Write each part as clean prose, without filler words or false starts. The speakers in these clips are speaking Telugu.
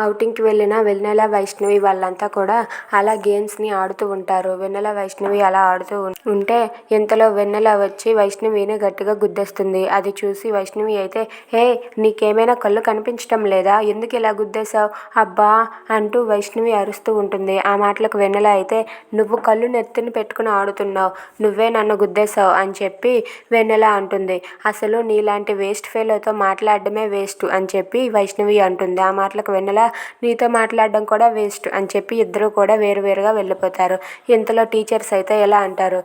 ఔటింగ్కి వెళ్ళిన వెన్నెల, వైష్ణవి వాళ్ళంతా కూడా అలా గేమ్స్ని ఆడుతూ ఉంటారు. వెన్నెల, వైష్ణవి అలా ఆడుతూ ఉంటే ఇంతలో వెన్నెల వచ్చి వైష్ణవిని గట్టిగా గుద్దేస్తుంది. అది చూసి వైష్ణవి అయితే, హే, నీకేమైనా కళ్ళు కనిపించటం లేదా? ఎందుకు ఇలా గుద్దేశావు? అబ్బా అంటూ వైష్ణవి అరుస్తూ ఉంటుంది. ఆ మాటలకు వెన్నెల అయితే, నువ్వు కళ్ళు నెత్తిన పెట్టుకుని ఆడుతున్నావు, నువ్వే నన్ను గుద్దేశావు అని చెప్పి వెన్నెల అంటుంది. అసలు నీలాంటి వేస్ట్ ఫెలోతో మాట్లాడడమే వేస్ట్ అని చెప్పి వైష్ణవి అంటుంది. ఆ మాటలకు వెన్నెల, నీతో మాట్లాడడం కూడా వేస్ట్ అని చెప్పి ఇద్దరు కూడా వేరువేరుగా వెళ్ళిపోతారు. ఇంతలో టీచర్స్ అయితే ఎలా అంటారు,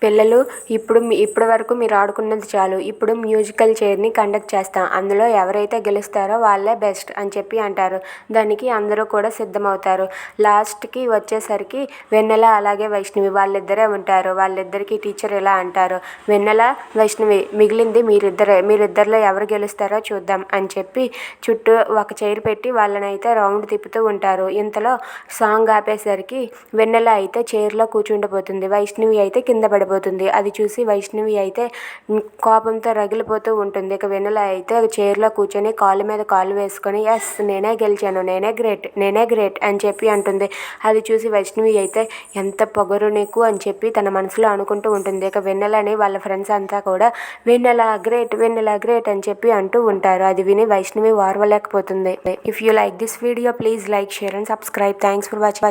పిల్లలు, ఇప్పటి వరకు మీరు ఆడుకున్నది చాలు, ఇప్పుడు మ్యూజికల్ చైర్ని కండక్ట్ చేస్తాం, అందులో ఎవరైతే గెలుస్తారో వాళ్ళే బెస్ట్ అని చెప్పి అంటారు. దానికి అందరూ కూడా సిద్ధమవుతారు. లాస్ట్కి వచ్చేసరికి వెన్నెల అలాగే వైష్ణవి వాళ్ళిద్దరే ఉంటారు. వాళ్ళిద్దరికీ టీచర్ ఎలా అంటారు, వెన్నెల, వైష్ణవి మిగిలింది మీరిద్దరిలో ఎవరు గెలుస్తారో చూద్దాం అని చెప్పి చుట్టూ ఒక చైర్ పెట్టి వాళ్ళని అయితే రౌండ్ తిప్పుతూ ఉంటారు. ఇంతలో సాంగ్ ఆపేసరికి వెన్నెల అయితే చైర్లో కూర్చుండిపోతుంది. వైష్ణవి అయితే కింద పడిపోతుంది. అది చూసి వైష్ణవి అయితే కోపంతో రగిలిపోతూ ఉంటుంది. ఇక వెన్నెల అయితే చైర్లో కూర్చొని కాలు మీద కాలు వేసుకొని, ఎస్, నేనే గెలిచాను, నేనే గ్రేట్ అని చెప్పి అంటుంది. అది చూసి వైష్ణవి అయితే, ఎంత పొగరు నీకు అని చెప్పి తన మనసులో అనుకుంటూ ఉంటుంది. ఇక వెన్నెలని వాళ్ళ ఫ్రెండ్స్ అంతా కూడా వెన్నెల గ్రేట్ అని చెప్పి అంటూ ఉంటారు. అది విని వైష్ణవి ఓర్వలేకపోతుంది. If you like this video, please like, share and subscribe. Thanks for watching.